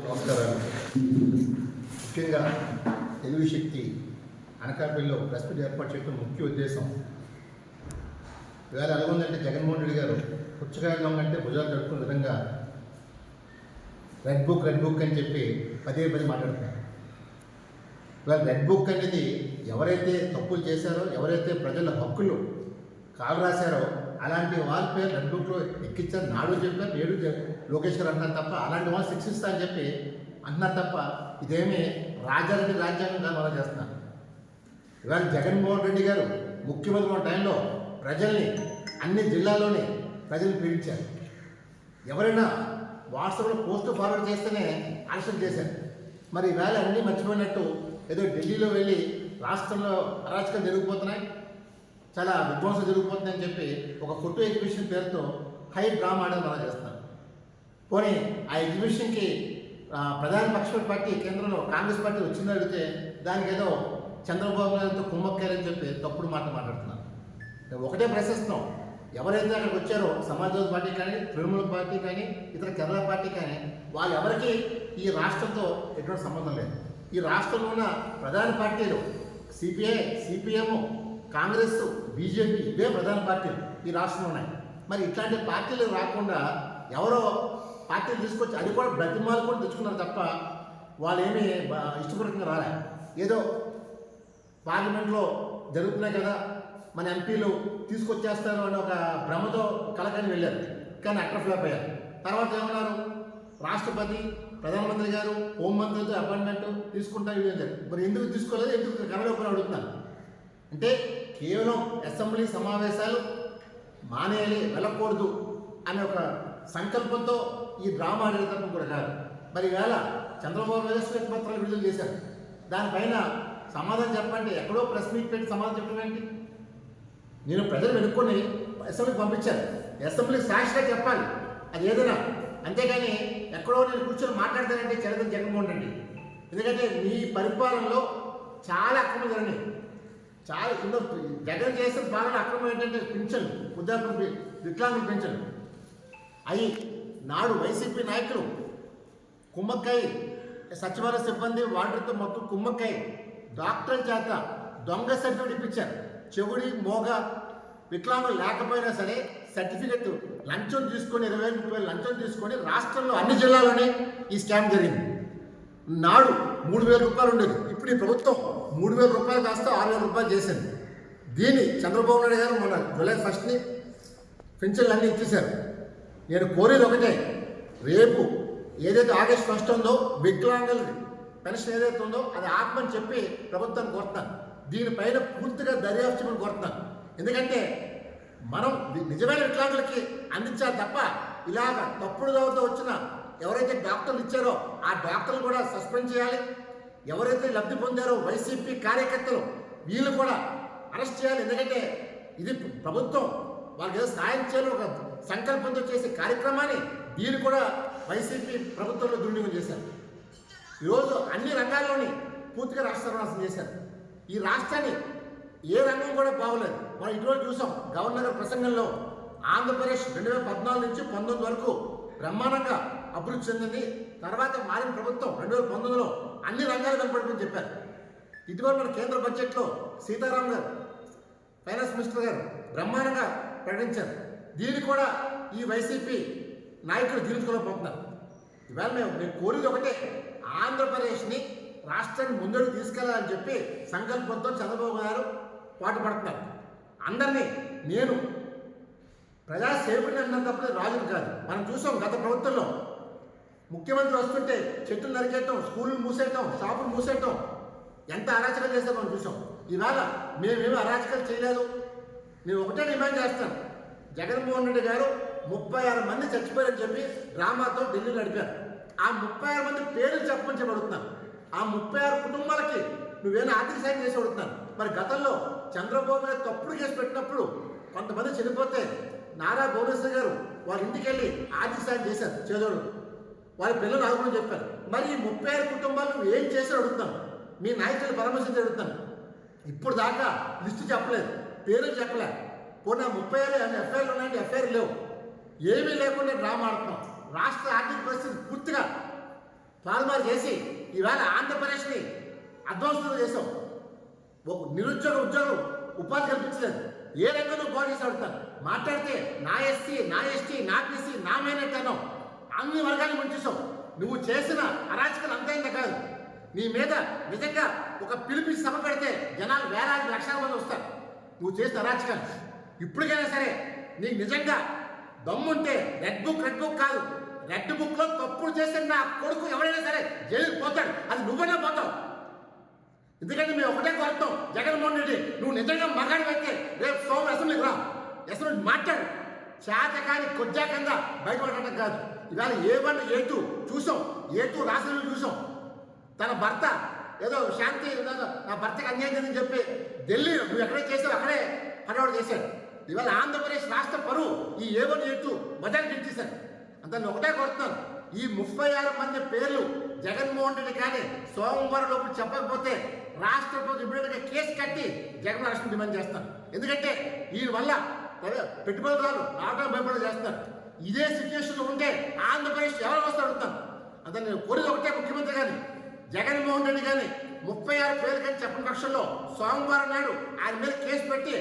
నమస్కారాలు. ముఖ్యంగా తెలుగు శక్తి అనకాపల్లిలో ప్రెస్ మీట్ ఏర్పాటు చేయడం ముఖ్య ఉద్దేశం ఇవాళ ఎలాగుందంటే జగన్మోహన్ రెడ్డి గారు పుచ్చకాయలో అంటే భుజాలు కడుక్కునే విధంగా రెడ్ బుక్ అని చెప్పి పదే మాట్లాడుతున్నారు. ఇవాళ రెడ్ బుక్ అనేది ఎవరైతే తప్పులు చేశారో, ఎవరైతే ప్రజల హక్కులు కాలు రాశారో అలాంటి వాళ్ళ పేరు రెడ్ బుక్లో ఎక్కించారు. నాడు చెప్పారు, నేడు లోకేష్ గారు అంటున్నారు తప్ప అలాంటి వాళ్ళు శిక్షిస్తా అని చెప్పి అంటున్నారు తప్ప ఇదేమీ రాజారెడ్డి రాజ్యాంగంగా మనం చేస్తున్నారు. ఇవాళ జగన్మోహన్ రెడ్డి గారు ముఖ్యమంత్రి ఉన్న టైంలో ప్రజల్ని అన్ని జిల్లాల్లోనే ప్రజల్ని పీడించారు. ఎవరైనా వాట్సాప్లో పోస్ట్ ఫార్వర్డ్ చేస్తేనే అరెస్ట్ చేశారు. మరి ఈవేళ అన్నీ మర్చిపోయినట్టు ఏదో ఢిల్లీలో వెళ్ళి రాష్ట్రంలో అరాచకాలు జరిగిపోతున్నాయి, చాలా విధ్వంసం జరిగిపోతుందని చెప్పి ఒక ఫోటో ఎగ్జిబిషన్ పేరుతో హై డ్రామా అనేది మనం చేస్తున్నాం. పోనీ ఆ ఎగ్జిబిషన్కి ప్రధాన పక్ష పార్టీ కేంద్రంలో కాంగ్రెస్ పార్టీ వచ్చింది అడిగితే దానికి ఏదో చంద్రబాబు నాయుడుతో కుమ్మక్కారని చెప్పి తప్పుడు మాట్లాడుతున్నాను. ఒకటే ప్రశ్నిస్తున్నాం, ఎవరైతే అక్కడికి వచ్చారో సమాజ్వాదీ పార్టీ కానీ, తృణమూల పార్టీ కానీ, ఇతర కేరళ పార్టీ కానీ, వాళ్ళు ఎవరికి ఈ రాష్ట్రంతో ఎటువంటి సంబంధం లేదు. ఈ రాష్ట్రంలో ఉన్న ప్రధాన పార్టీలు సిపిఐ, సిపిఎం, కాంగ్రెస్, బీజేపీ ఇవే ప్రధాన పార్టీలు ఈ రాష్ట్రంలో ఉన్నాయి. మరి ఇట్లాంటి పార్టీలు రాకుండా ఎవరో పార్టీలు తీసుకొచ్చి అది కూడా బ్రతిమాలు కూడా తెచ్చుకున్నారు తప్ప వాళ్ళు ఏమీ ఇష్టపూర్వకంగా రాలే. ఏదో పార్లమెంట్లో జరుగుతున్నాయి కదా, మన ఎంపీలు తీసుకొచ్చేస్తారు అని ఒక భ్రమతో కలకని వెళ్ళారు. కానీ అక్కడ ఫ్లాప్ అయ్యారు. తర్వాత ఏమన్నారు, రాష్ట్రపతి, ప్రధానమంత్రి గారు, హోంమంత్రితో అపాయింట్మెంట్ తీసుకుంటారు. మరి ఎందుకు తీసుకోలేదు, ఎందుకు కనలోపల అడుగుతున్నారు. అంటే కేవలం అసెంబ్లీ సమావేశాలు మానేయాలి, వెళ్ళకూడదు అనే ఒక సంకల్పంతో ఈ డ్రామా ఆడేటప్పుడు కూడా కాదు. మరి ఈవేళ చంద్రబాబు నాయుడు శ్వేతపత్రాలు విడుదల చేశారు. దానిపైన సమాధానం చెప్పండి. ఎక్కడో ప్రెస్ మీట్ పెట్టి సమాధానం చెప్పడం ఏంటి? నేను ప్రజలు వెనుక్కొని అసెంబ్లీకి పంపించాను. అసెంబ్లీ సాక్షిగా చెప్పాలి అది ఏదైనా. అంతేగాని ఎక్కడో నేను కూర్చొని మాట్లాడతానంటే చరిత్ర జగన్మోహన్ రెడ్డి. ఎందుకంటే మీ పరిపాలనలో చాలా అక్రమం జరిగినాయి. చాలా ఎన్నో జగన్ చేసిన బాగా అక్రమం ఏంటంటే పింఛన్, వృద్ధాప్య వికలాంగుల పింఛన్ అవి నాడు వైసీపీ నాయకులు కుమ్మక్కాయ, సచివాలయ సిబ్బంది వాటితో మొత్తం కుమ్మక్కాయ డాక్టర్ల చేత దొంగ సర్టిఫికేట్ ఇప్పించారు. చెవుడి, మోగ వికలాంగులు లేకపోయినా సరే సర్టిఫికెట్ లంచం తీసుకొని 20,000 లంచం తీసుకొని రాష్ట్రంలో అన్ని జిల్లాలోనే ఈ స్కామ్ జరిగింది. నాడు 3,000 రూపాయలు ఉండేది, ఇప్పుడు ఈ ప్రభుత్వం 3,000 రూపాయలు కాస్త 6,000 రూపాయలు చేసింది. దీన్ని చంద్రబాబు నాయుడు గారు మన జూలై 1ని పెన్షన్లు అన్నీ ఇచ్చేశారు. నేను కోరేది ఒకటే, రేపు ఏదైతే ఆగస్టు 1 ఉందో వికలాంగుల పెన్షన్ ఏదైతే ఉందో అది ఆపమని చెప్పి ప్రభుత్వాన్ని కోరుతున్నాను. దీనిపైన పూర్తిగా దర్యాప్తు చేయమని కోరుతున్నాను. ఎందుకంటే మనం నిజమైన వికలాంగులకి అందించాలి తప్ప ఇలాగ తప్పుడు దావతో వచ్చిన ఎవరైతే డాక్టర్లు ఇచ్చారో ఆ డాక్టర్లు కూడా సస్పెండ్ చేయాలి. ఎవరైతే లబ్ధి పొందారో వైసీపీ కార్యకర్తలు వీళ్ళు కూడా అరెస్ట్ చేయాలి. ఎందుకంటే ఇది ప్రభుత్వం వాళ్ళకి ఏదో సాయం చేయాలని ఒక సంకల్పంతో చేసే కార్యక్రమాన్ని దీన్ని కూడా వైసీపీ ప్రభుత్వంలో దుర్వినియోగం చేశారు. ఈరోజు అన్ని రంగాల్లోని పూర్తిగా రాష్ట్ర సర్వనాశనం చేశారు. ఈ రాష్ట్రాన్ని ఏ రంగం కూడా బాగోలేదు. మనం ఇటువంటి చూసాం గవర్నర్ ప్రసంగంలో ఆంధ్రప్రదేశ్ 2014 నుంచి 19 వరకు బ్రహ్మాండంగా అభివృద్ధి చెందింది. తర్వాత మారిన ప్రభుత్వం 2019లో అన్ని రంగాలు కనపడమని చెప్పారు. ఇటీవల మన కేంద్ర బడ్జెట్లో సీతారాం గారు, ఫైనాన్స్ మినిస్టర్ గారు బ్రహ్మాండంగా ప్రకటించారు. దీన్ని కూడా ఈ వైసీపీ నాయకులు జీర్ణించుకోలేకపోతున్నారు. ఇవాళ మేము కోరేది ఒకటే, ఆంధ్రప్రదేశ్ని రాష్ట్రాన్ని ముందడుగు తీసుకెళ్లాలని చెప్పి సంకల్పంతో చంద్రబాబు గారు పాటుపడుతున్నారు. అందరినీ నేను ప్రజాసేవకుని అన్నంతప్పుడు రాజుని కాదు. మనం చూసాం గత ప్రభుత్వంలో ముఖ్యమంత్రి వస్తుంటే చెట్లు నరికేయటం, స్కూళ్ళు మూసేయటం, షాపులు మూసేయటం, ఎంత అరాచకాలు చేస్తారో మనం చూసాం. ఈవేళ మేమేమి అరాచకాలు చేయలేదు. నేను ఒకటే డిమాండ్ చేస్తాను, జగన్మోహన్ రెడ్డి గారు 36 మంది చచ్చిపోయారని చెప్పి డ్రామాతో ఢిల్లీ నడిపారు. ఆ 36 మంది పేర్లు చెప్పమని చెప్పి అడుగుతున్నాను. ఆ 36 కుటుంబాలకి నువ్వేనా ఆర్థిక సాయం చేసి అడుగుతున్నాను. మరి గతంలో చంద్రబాబు గారు తప్పుడు కేసు పెట్టినప్పుడు కొంతమంది చనిపోతే నారా భువనేశ్వర్ గారు వాళ్ళ ఇంటికి వెళ్ళి ఆర్థిక సాయం చేశారు, చేదోడు వాళ్ళ పిల్లలు ఆదుకుని చెప్పారు. మరి ఈ 36 కుటుంబాలు నువ్వు ఏం చేశారు అడుగుతాను, మీ నాయకులు పరామర్శించి అడుగుతాను. ఇప్పుడు దాకా లిస్టు చెప్పలేదు, పేర్లు చెప్పలేదు. పోనీ 36 ఎఫ్ఐఆర్లు ఉన్నాయంటే ఎఫ్ఐఆర్ లేవు, ఏమీ లేకుండా డ్రామా ఆడుతున్నాం. రాష్ట్ర ఆర్థిక పరిస్థితి పూర్తిగా తారుమారు చేసి ఈవేళ ఆంధ్రప్రదేశ్ని అధ్వంసం చేసావు. ఒక ఉద్యోగం ఉపాధి కల్పించలేదు. ఏ రంగంలో బాగా చేసి అడుగుతాను. మాట్లాడితే నా ఎస్సీ, నా ఎస్టీ, నా బీసీ, నా మైనార్టీ అన్నావు. అన్ని వర్గాన్ని ముంచేసావు. నువ్వు చేసిన అరాచకాలు అంతైందా కాదు. నీ మీద నిజంగా ఒక పిలిపించి సభ పెడితే జనాలు వేలాది లక్షల మంది వస్తారు. నువ్వు చేసిన అరాచకాలు ఇప్పటికైనా సరే నీకు నిజంగా దమ్ముంటే రెడ్ బుక్ కాదు, రెడ్ బుక్లో తప్పులు చేసిన నా కొడుకు ఎవరైనా సరే జైలుకి పోతాడు. అది నువ్వైనా పోతావు. ఎందుకంటే మేము ఒకటే కోరుతాం, జగన్మోహన్ రెడ్డి నువ్వు నిజంగా మగాడివైతే రేపు సోమ అసెంబ్లీకి రా, అసెంబ్లీ మాట్లాడు. చేతకాని కొద్దాకంగా బయటపడటం కాదు. ఇవాళ A1 A2 చూసాం, A2 రాష్ట్రంలో చూసాం. తన భర్త ఏదో శాంతి నా భర్తకి అన్యాయం జరిగిందని చెప్పి ఢిల్లీ నువ్వు ఎక్కడే చేసావు అక్కడే హడావుడు చేశాడు. ఇవాళ ఆంధ్రప్రదేశ్ రాష్ట్ర పరువు ఈ A1 A2 బజార్కి ఇచ్చేశారు. అంత నేను ఒకటే కొడుతున్నాను, ఈ 36 మంది పేర్లు జగన్మోహన్ రెడ్డి కానీ సోమవారం లోపల చెప్పకపోతే రాష్ట్ర ప్రభుత్వం ఇమ్మీడియట్గా కేసు కట్టి జగన్ అరెస్ట్ డిమాండ్ చేస్తాను. ఎందుకంటే ఈ వల్ల పెట్టుబడిదారులు రావడం భయపడి చేస్తారు. ఇదే సిచ్యువేషన్లో ఉంటే ఆంధ్రప్రదేశ్ ఎవరు వస్తారు అడుగుతాను. అంత నేను కోరిక ఒకటే, ముఖ్యమంత్రి కానీ జగన్మోహన్ రెడ్డి కానీ 36 పేర్లు కానీ చెప్పని పక్షంలో సోమవారం నాడు ఆయన మీద కేసు పెట్టి